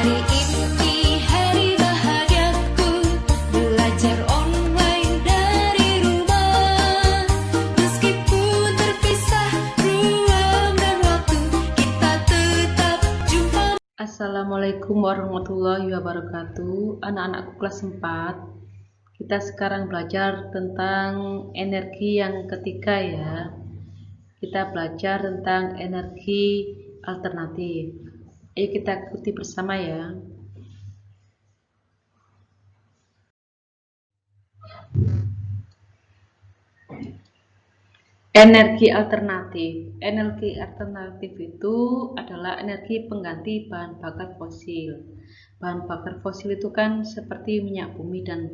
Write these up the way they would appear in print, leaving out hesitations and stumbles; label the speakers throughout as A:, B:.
A: Hari ini hari bahagiaku, belajar online dari rumah. Meskipun terpisah ruang dan waktu, kita tetap jumpa.
B: Assalamualaikum warahmatullahi wabarakatuh. Anak-anakku kelas 4, kita sekarang belajar tentang energi yang ketiga ya. Kita belajar tentang energi alternatif. Ayo kita ikuti bersama ya. Energi alternatif. Energi alternatif itu adalah energi pengganti bahan bakar fosil. Bahan bakar fosil itu kan seperti minyak bumi dan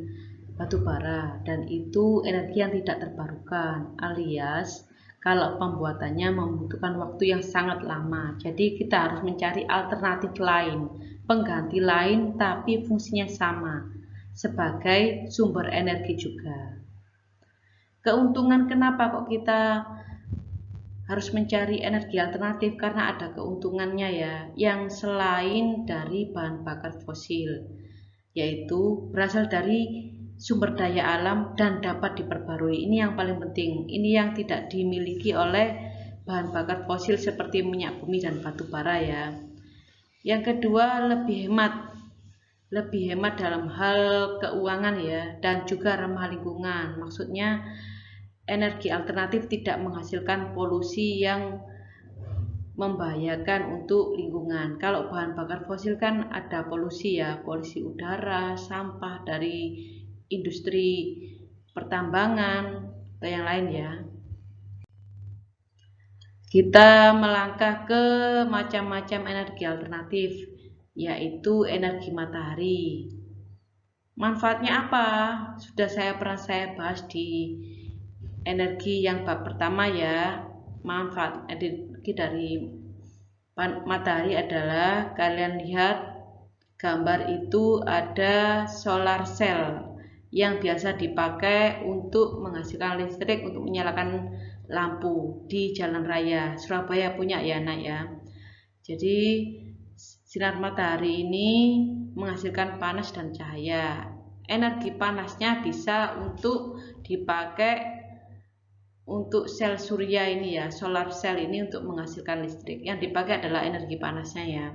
B: batu bara, dan itu energi yang tidak terbarukan, alias kalau pembuatannya membutuhkan waktu yang sangat lama. Jadi kita harus mencari alternatif lain, pengganti lain tapi fungsinya sama, sebagai sumber energi juga. Keuntungan kenapa kok kita harus mencari energi alternatif? Karena ada keuntungannya ya, yang selain dari bahan bakar fosil, yaitu berasal dari sumber daya alam dan dapat diperbarui. Ini yang paling penting, ini yang tidak dimiliki oleh bahan bakar fosil seperti minyak bumi dan batu bara ya. Yang kedua, lebih hemat dalam hal keuangan ya, dan juga ramah lingkungan. Maksudnya energi alternatif tidak menghasilkan polusi yang membahayakan untuk lingkungan. Kalau bahan bakar fosil kan ada polusi ya, polusi udara, sampah dari industri pertambangan atau yang lain ya. Kita melangkah ke macam-macam energi alternatif, yaitu energi matahari. Manfaatnya apa? Sudah pernah saya bahas di energi yang bab pertama ya. Manfaat energi dari matahari adalah, kalian lihat gambar itu ada solar cell yang biasa dipakai untuk menghasilkan listrik untuk menyalakan lampu di jalan raya. Surabaya punya ya nak ya. Jadi sinar matahari ini menghasilkan panas dan cahaya. Energi panasnya bisa untuk dipakai untuk sel surya ini ya, solar cell ini untuk menghasilkan listrik. Yang dipakai adalah energi panasnya ya.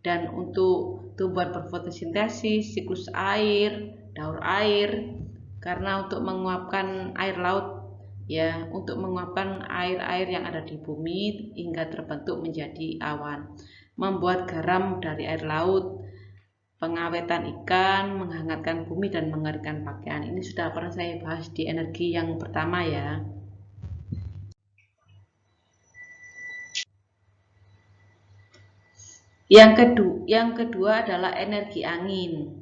B: Dan untuk tumbuhan berfotosintesis, siklus air, daur air, karena untuk menguapkan air laut ya, untuk menguapkan air-air yang ada di bumi hingga terbentuk menjadi awan, membuat garam dari air laut, pengawetan ikan, menghangatkan bumi dan mengeringkan pakaian. Ini sudah pernah saya bahas di energi yang pertama ya. Yang kedua adalah energi angin.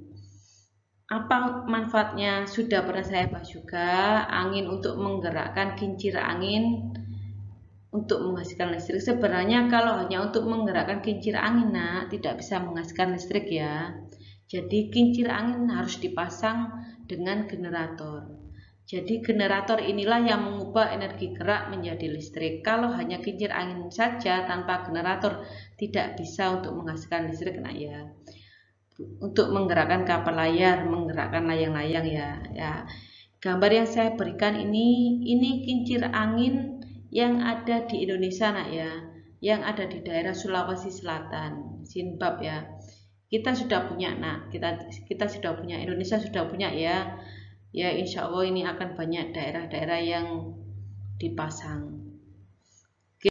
B: Apa manfaatnya? Sudah pernah saya bahas juga. Angin untuk menggerakkan kincir angin untuk menghasilkan listrik. Sebenarnya kalau hanya untuk menggerakkan kincir angin nak, tidak bisa menghasilkan listrik ya. Jadi kincir angin harus dipasang dengan generator. Jadi generator inilah yang mengubah energi gerak menjadi listrik. Kalau hanya kincir angin saja tanpa generator tidak bisa untuk menghasilkan listrik nak ya. Untuk menggerakkan kapal layar, menggerakkan layang-layang ya. Gambar yang saya berikan ini kincir angin yang ada di Indonesia nak ya, yang ada di daerah Sulawesi Selatan, Sinbab ya. Kita sudah punya nak, kita sudah punya, Indonesia sudah punya ya. Ya insya Allah ini akan banyak daerah-daerah yang dipasang. Oke,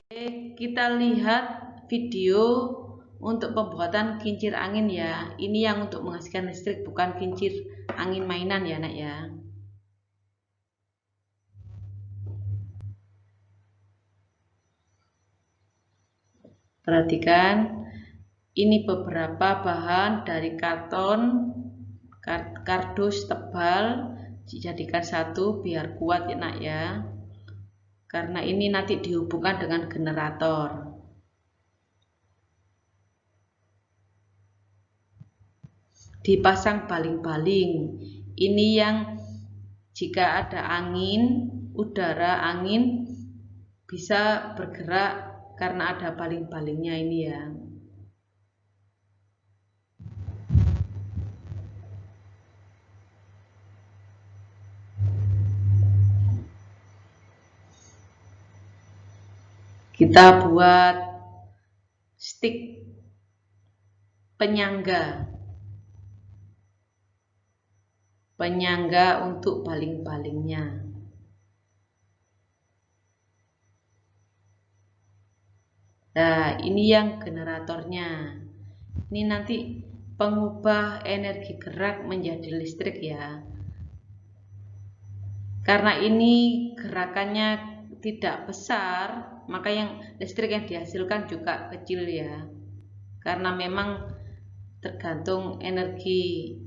B: kita lihat video untuk pembuatan kincir angin ya. Ini yang untuk menghasilkan listrik, bukan kincir angin mainan ya nak ya. Perhatikan, ini beberapa bahan dari karton, kardus tebal, dijadikan satu biar kuat ya nak ya. Karena ini nanti dihubungkan dengan generator. Dipasang baling-baling. Ini yang jika ada angin, udara angin bisa bergerak karena ada baling-balingnya ini ya. Kita buat stick penyangga untuk baling-balingnya. Nah, ini yang generatornya. Ini nanti pengubah energi gerak menjadi listrik ya. Karena ini gerakannya tidak besar, maka yang listrik yang dihasilkan juga kecil ya. Karena memang tergantung energi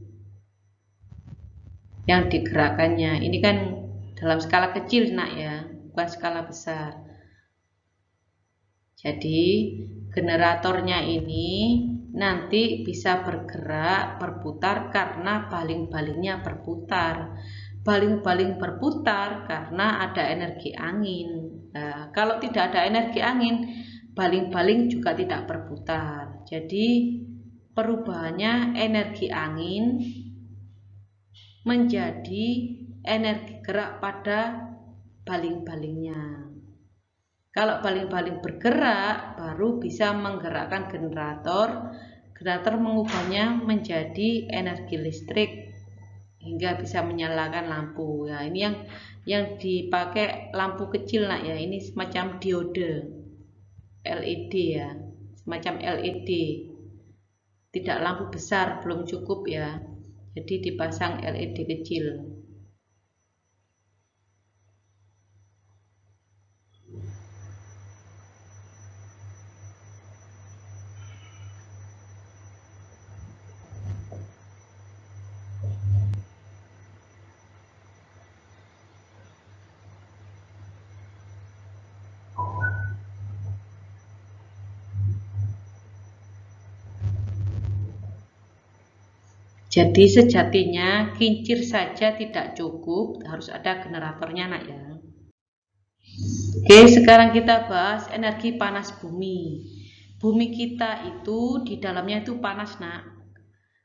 B: yang digerakkannya. Ini kan dalam skala kecil nak ya, bukan skala besar. Jadi generatornya ini nanti bisa bergerak, berputar karena baling-balingnya berputar. Baling-baling berputar karena ada energi angin. Nah, kalau tidak ada energi angin, baling-baling juga tidak berputar. Jadi perubahannya energi angin menjadi energi gerak pada baling-balingnya. Kalau baling-baling bergerak, baru bisa menggerakkan generator. Generator mengubahnya menjadi energi listrik hingga bisa menyalakan lampu. Ya, ini yang dipakai lampu kecil nak ya. Ini semacam diode LED ya, semacam LED. Tidak lampu besar, belum cukup ya. Jadi dipasang LED kecil. Jadi sejatinya kincir saja tidak cukup, harus ada generatornya nak ya. Oke, sekarang kita bahas energi panas bumi. Bumi kita itu di dalamnya itu panas nak.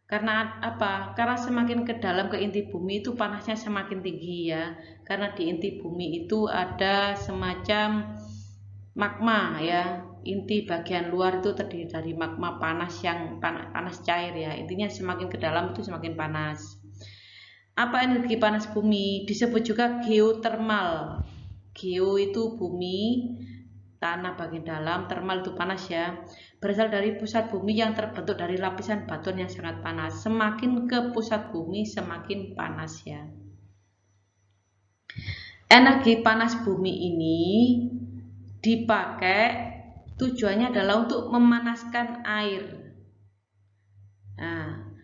B: Karena apa? Karena semakin ke dalam ke inti bumi itu panasnya semakin tinggi ya. Karena di inti bumi itu ada semacam magma ya. Inti bagian luar itu terdiri dari magma panas yang panas cair ya. Intinya semakin ke dalam itu semakin panas. Apa energi panas bumi? Disebut juga geotermal. Geo itu bumi, tanah bagian dalam, termal itu panas ya. Berasal dari pusat bumi yang terbentuk dari lapisan batuan yang sangat panas. Semakin ke pusat bumi semakin panas ya. Energi panas bumi ini dipakai, tujuannya adalah untuk memanaskan air. Nah,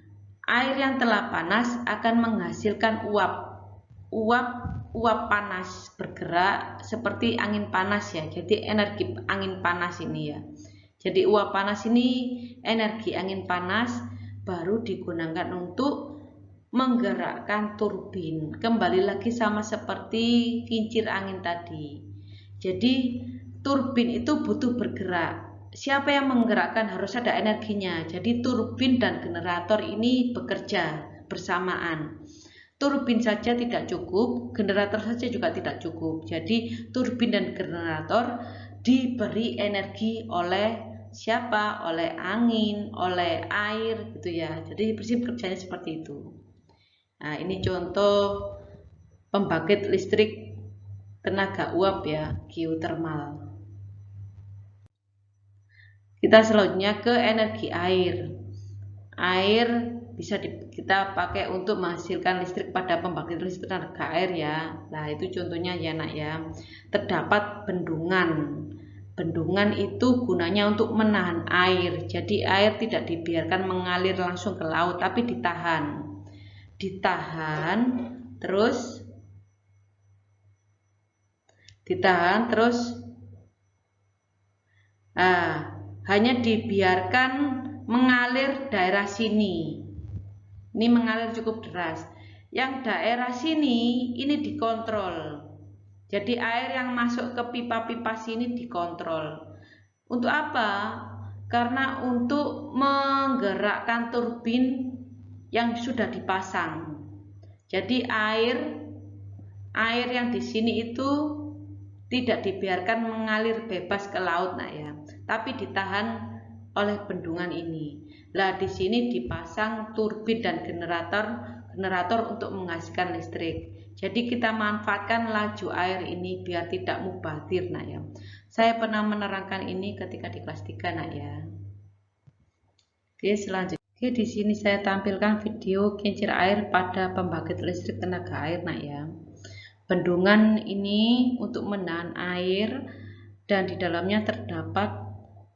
B: air yang telah panas akan menghasilkan uap panas bergerak seperti angin panas ya. Jadi energi angin panas ini ya. Jadi uap panas ini, energi angin panas baru digunakan untuk menggerakkan turbin. Kembali lagi sama seperti kincir angin tadi. Jadi turbin itu butuh bergerak. Siapa yang menggerakkan? Harus ada energinya. Jadi turbin dan generator ini bekerja bersamaan. Turbin saja tidak cukup, generator saja juga tidak cukup. Jadi turbin dan generator diberi energi oleh siapa? Oleh angin, oleh air gitu ya. Jadi prinsip kerjanya seperti itu. Nah, ini contoh pembangkit listrik tenaga uap ya, geotermal. Kita selanjutnya ke energi air. Air bisa kita pakai untuk menghasilkan listrik pada pembangkit listrik tenaga air ya. Nah, itu contohnya ya nak ya. Terdapat bendungan. Bendungan itu gunanya untuk menahan air. Jadi air tidak dibiarkan mengalir langsung ke laut, tapi ditahan. Terus hanya dibiarkan mengalir daerah sini. Ini mengalir cukup deras. Yang daerah sini ini dikontrol. Jadi air yang masuk ke pipa-pipa sini dikontrol. Untuk apa? Karena untuk menggerakkan turbin yang sudah dipasang. Jadi air yang di sini itu tidak dibiarkan mengalir bebas ke laut nak ya, tapi ditahan oleh bendungan ini. Lah di sini dipasang turbin dan generator untuk menghasilkan listrik. Jadi kita manfaatkan laju air ini biar tidak mubazir nak ya. Saya pernah menerangkan ini ketika di kelas 3 nak ya. Oke, selanjutnya. Oke, di sini saya tampilkan video kincir air pada pembangkit listrik tenaga air nak ya. Bendungan ini untuk menahan air dan di dalamnya terdapat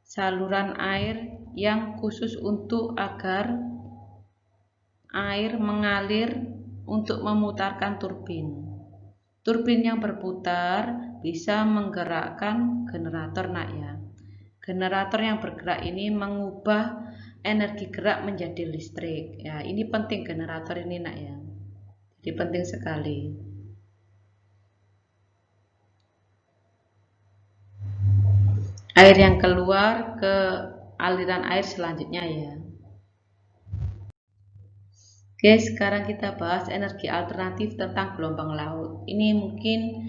B: saluran air yang khusus untuk agar air mengalir untuk memutarkan turbin. Turbin yang berputar bisa menggerakkan generator nak ya. Generator yang bergerak ini mengubah energi gerak menjadi listrik. Ya, ini penting generator ini nak ya. Jadi penting sekali. Air yang keluar ke aliran air selanjutnya ya. Oke, sekarang kita bahas energi alternatif tentang gelombang laut. Ini mungkin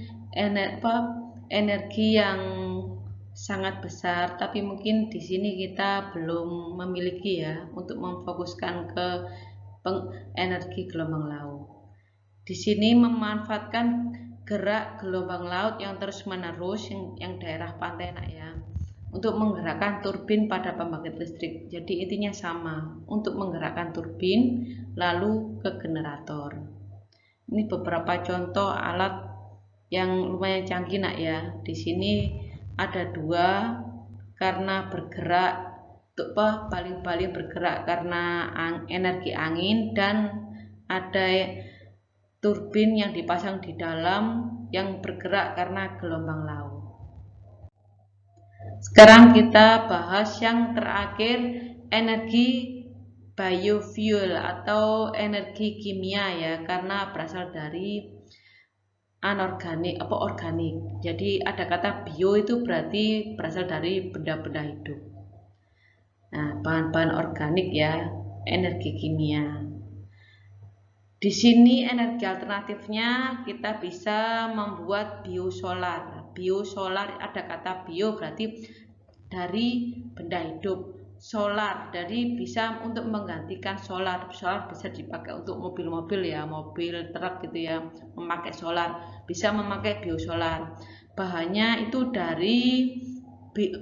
B: energi yang sangat besar, tapi mungkin di sini kita belum memiliki ya untuk memfokuskan ke energi gelombang laut. Di sini memanfaatkan gerak gelombang laut yang terus-menerus yang daerah pantai nak ya, untuk menggerakkan turbin pada pembangkit listrik. Jadi intinya sama, untuk menggerakkan turbin lalu ke generator. Ini beberapa contoh alat yang lumayan canggih nak ya. Di sini ada dua karena bergerak, baling-baling bergerak karena energi angin, dan ada turbin yang dipasang di dalam yang bergerak karena gelombang laut. Sekarang kita bahas yang terakhir, energi biofuel atau energi kimia ya, karena berasal dari anorganik organik. Jadi ada kata bio itu berarti berasal dari benda-benda hidup. Nah, bahan-bahan organik ya, energi kimia. Di sini energi alternatifnya kita bisa membuat biosolar. Biosolar ada kata bio berarti dari benda hidup. Solar dari bisa untuk menggantikan solar. Solar bisa dipakai untuk mobil-mobil ya, mobil truk gitu ya, memakai solar. Bisa memakai biosolar. Bahannya itu dari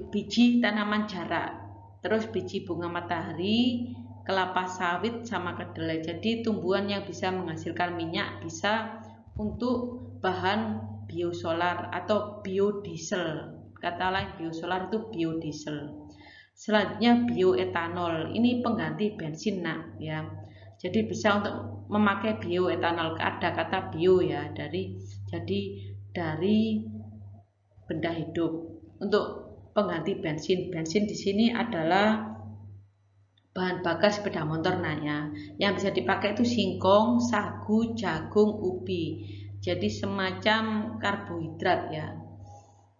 B: biji tanaman jarak, terus biji bunga matahari, kelapa sawit sama kedelai. Jadi tumbuhan yang bisa menghasilkan minyak bisa untuk bahan biosolar atau biodiesel. Kata lain biosolar itu biodiesel. Selanjutnya bioetanol, ini pengganti bensin nak ya. Jadi bisa untuk memakai bioetanol, ada kata bio ya, dari benda hidup untuk pengganti bensin. Bensin di sini adalah bahan bakar sepeda motor nah ya. Yang bisa dipakai itu singkong, sagu, jagung, ubi. Jadi semacam karbohidrat ya.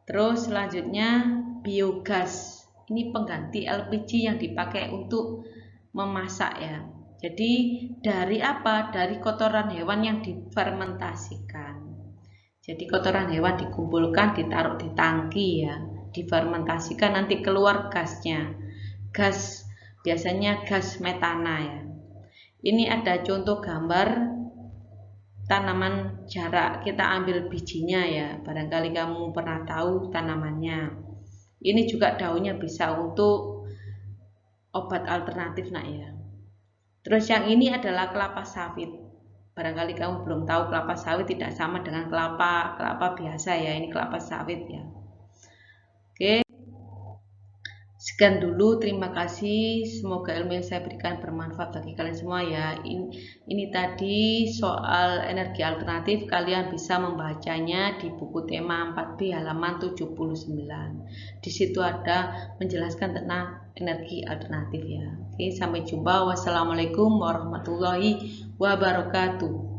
B: Terus selanjutnya biogas. Ini pengganti LPG yang dipakai untuk memasak ya. Jadi dari apa? Dari kotoran hewan yang difermentasikan. Jadi kotoran hewan dikumpulkan, ditaruh di tangki ya, difermentasikan, nanti keluar gasnya. Gas biasanya gas metana ya. Ini ada contoh gambar tanaman jarak. Kita ambil bijinya ya. Barangkali kamu pernah tahu tanamannya. Ini juga daunnya bisa untuk obat alternatif nak ya. Terus yang ini adalah kelapa sawit. Barangkali kamu belum tahu kelapa sawit tidak sama dengan kelapa biasa ya. Ini kelapa sawit ya. Oke. Sekian dulu, terima kasih. Semoga ilmu yang saya berikan bermanfaat bagi kalian semua ya. Ini tadi soal energi alternatif, kalian bisa membacanya di buku tema 4B halaman 79. Di situ ada menjelaskan tentang energi alternatif ya. Oke, sampai jumpa. Wassalamualaikum warahmatullahi wabarakatuh.